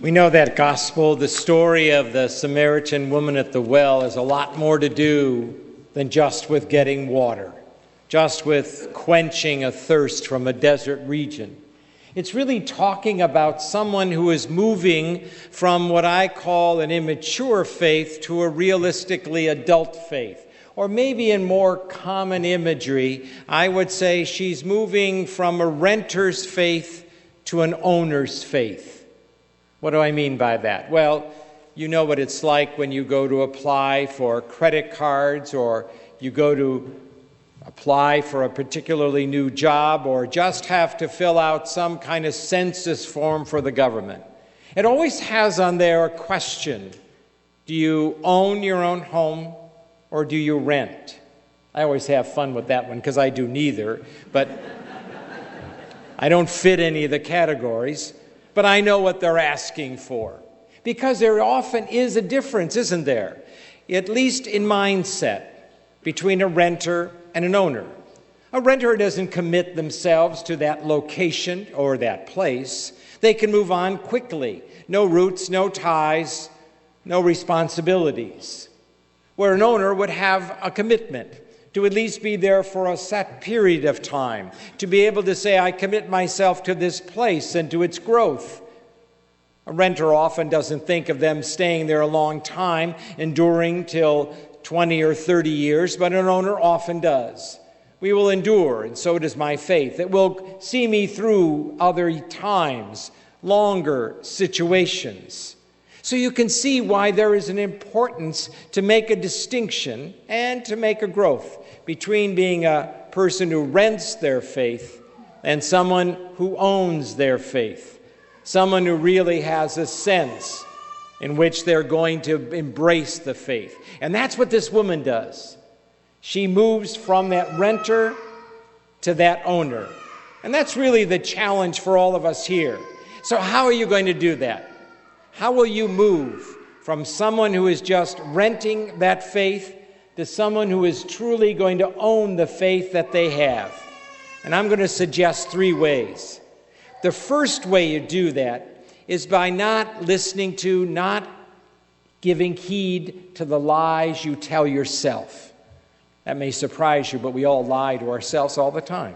We know that gospel, the story of the Samaritan woman at the well, has a lot more to do than just with getting water, just with quenching a thirst from a desert region. It's really talking about someone who is moving from what I call an immature faith to a realistically adult faith. Or maybe in more common imagery, I would say she's moving from a renter's faith to an owner's faith. What do I mean by that? Well, you know what it's like when you go to apply for credit cards, or you go to apply for a particularly new job, or just have to fill out some kind of census form for the government. It always has on there a question: do you own your own home or do you rent? I always have fun with that one because I do neither, but I don't fit any of the categories. But I know what they're asking for, because there often is a difference, isn't there? At least in mindset, between a renter and an owner. A renter doesn't commit themselves to that location or that place. They can move on quickly. No roots, no ties, no responsibilities. Where an owner would have a commitment to at least be there for a set period of time, to be able to say, I commit myself to this place and to its growth. A renter often doesn't think of them staying there a long time, enduring till 20 or 30 years, but an owner often does. We will endure, and so does my faith. It will see me through other times, longer situations. So you can see why there is an importance to make a distinction and to make a growth between being a person who rents their faith and someone who owns their faith, someone who really has a sense in which they're going to embrace the faith. And that's what this woman does. She moves from that renter to that owner. And that's really the challenge for all of us here. So how are you going to do that? How will you move from someone who is just renting that faith to someone who is truly going to own the faith that they have? And I'm going to suggest 3 ways. The first way you do that is by not listening to, not giving heed to the lies you tell yourself. That may surprise you, but we all lie to ourselves all the time.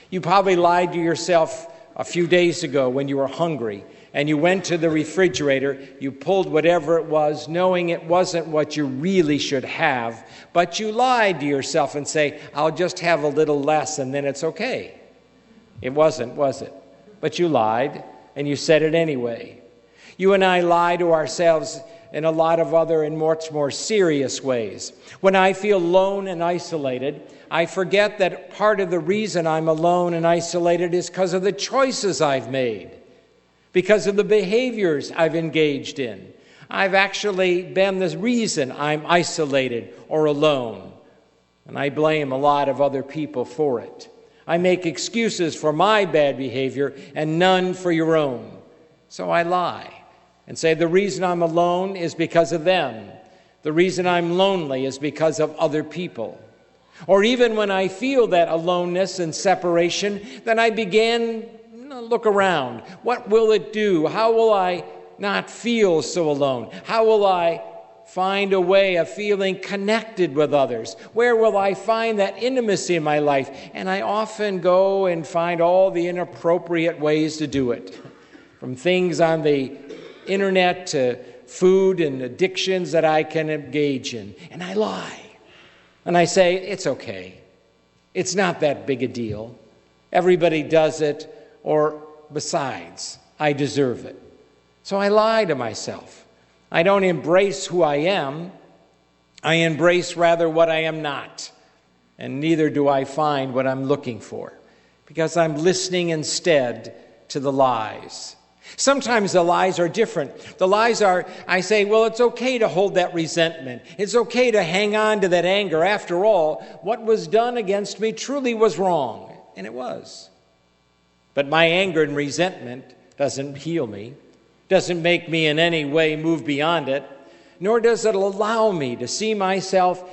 You probably lied to yourself a few days ago when you were hungry, and you went to the refrigerator, you pulled whatever it was, knowing it wasn't what you really should have, but you lied to yourself and say, I'll just have a little less and then it's okay. It wasn't, was it? But you lied, and you said it anyway. You and I lie to ourselves in a lot of other and much more serious ways. When I feel alone and isolated, I forget that part of the reason I'm alone and isolated is because of the choices I've made, because of the behaviors I've engaged in. I've actually been the reason I'm isolated or alone, and I blame a lot of other people for it. I make excuses for my bad behavior and none for your own. So I lie and say the reason I'm alone is because of them. The reason I'm lonely is because of other people. Or even when I feel that aloneness and separation, then I begin to look around. What will it do? How will I not feel so alone? How will I find a way of feeling connected with others? Where will I find that intimacy in my life? And I often go and find all the inappropriate ways to do it, from things on the internet to food and addictions that I can engage in. And I lie. And I say, it's okay. It's not that big a deal. Everybody does it, or besides, I deserve it. So I lie to myself. I don't embrace who I am. I embrace rather what I am not. And neither do I find what I'm looking for, because I'm listening instead to the lies. Sometimes the lies are different. The lies are, I say, well, it's okay to hold that resentment. It's okay to hang on to that anger. After all, what was done against me truly was wrong. And it was. But my anger and resentment doesn't heal me, doesn't make me in any way move beyond it, nor does it allow me to see myself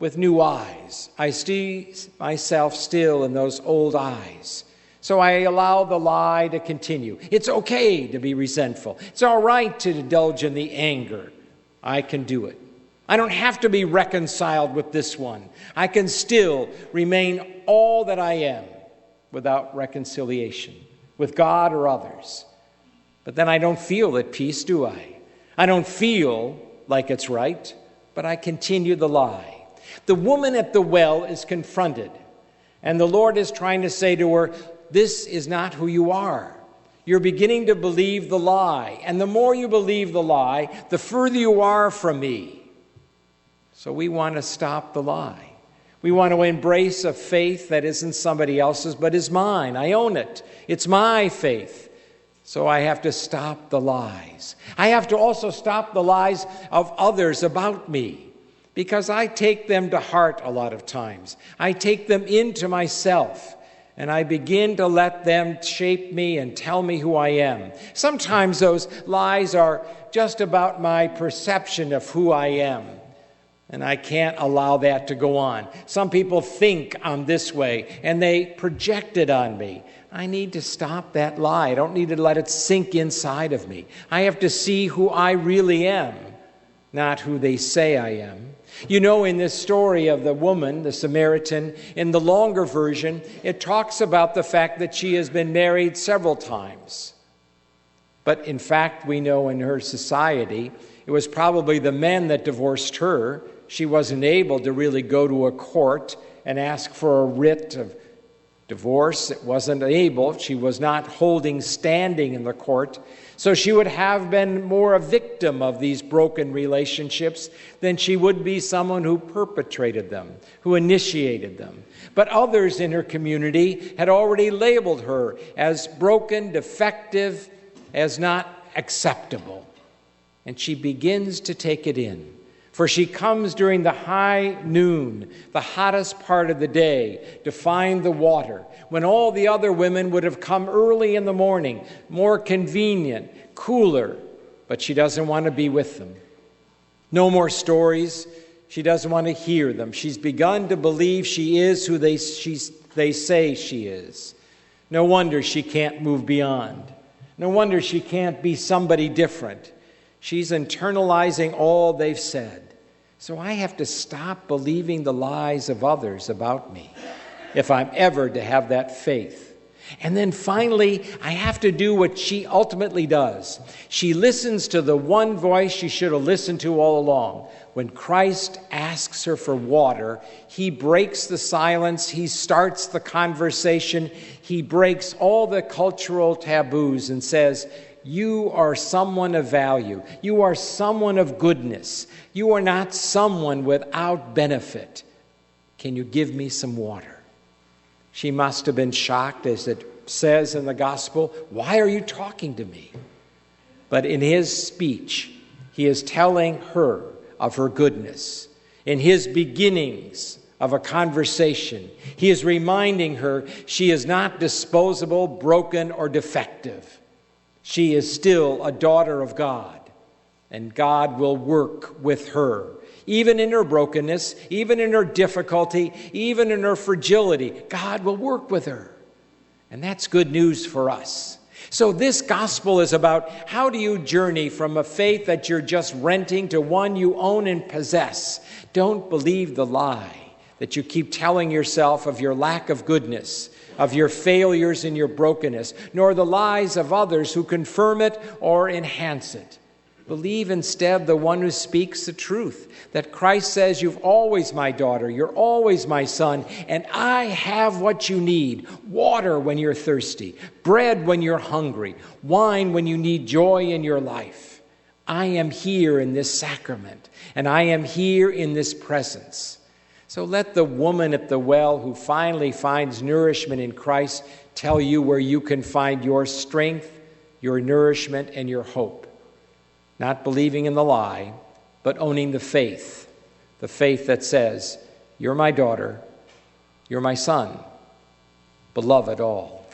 with new eyes. I see myself still in those old eyes. So I allow the lie to continue. It's okay to be resentful. It's all right to indulge in the anger. I can do it. I don't have to be reconciled with this one. I can still remain all that I am without reconciliation with God or others. But then I don't feel at peace, do I? I don't feel like it's right, but I continue the lie. The woman at the well is confronted, and the Lord is trying to say to her, this is not who you are. You're beginning to believe the lie, and the more you believe the lie, the further you are from me. So we want to stop the lie. We want to embrace a faith that isn't somebody else's, but is mine. I own it. It's my faith. So I have to stop the lies. I have to also stop the lies of others about me, because I take them to heart a lot of times. I take them into myself, and I begin to let them shape me and tell me who I am. Sometimes those lies are just about my perception of who I am, and I can't allow that to go on. Some people think I'm this way, and they project it on me. I need to stop that lie. I don't need to let it sink inside of me. I have to see who I really am, not who they say I am. You know, in this story of the woman, the Samaritan, in the longer version, it talks about the fact that she has been married several times. But in fact, we know in her society, it was probably the men that divorced her. She wasn't able to really go to a court and ask for a writ of divorce. It wasn't able. She was not holding standing in the court. So she would have been more a victim of these broken relationships than she would be someone who perpetrated them, who initiated them. But others in her community had already labeled her as broken, defective, as not acceptable. And she begins to take it in. For she comes during the high noon, the hottest part of the day, to find the water, when all the other women would have come early in the morning, more convenient, cooler, but she doesn't want to be with them. No more stories. She doesn't want to hear them. She's begun to believe she is who they say she is. No wonder she can't move beyond. No wonder she can't be somebody different. She's internalizing all they've said. So I have to stop believing the lies of others about me if I'm ever to have that faith. And then finally, I have to do what she ultimately does. She listens to the one voice she should have listened to all along. When Christ asks her for water, he breaks the silence. He starts the conversation. He breaks all the cultural taboos and says, you are someone of value. You are someone of goodness. You are not someone without benefit. Can you give me some water? She must have been shocked, as it says in the gospel. Why are you talking to me? But in his speech, he is telling her of her goodness. In his beginnings of a conversation, he is reminding her she is not disposable, broken, or defective. She is still a daughter of God, and God will work with her, even in her brokenness, even in her difficulty, even in her fragility. God will work with her, and that's good news for us. So this gospel is about how do you journey from a faith that you're just renting to one you own and possess. Don't believe the lie that you keep telling yourself of your lack of goodness, of your failures and your brokenness, nor the lies of others who confirm it or enhance it. Believe instead the one who speaks the truth, that Christ says, you've always my daughter, you're always my son, and I have what you need: water when you're thirsty, bread when you're hungry, wine when you need joy in your life. I am here in this sacrament, and I am here in this presence. So let the woman at the well who finally finds nourishment in Christ tell you where you can find your strength, your nourishment, and your hope. Not believing in the lie, but owning the faith that says, you're my daughter, you're my son, beloved all.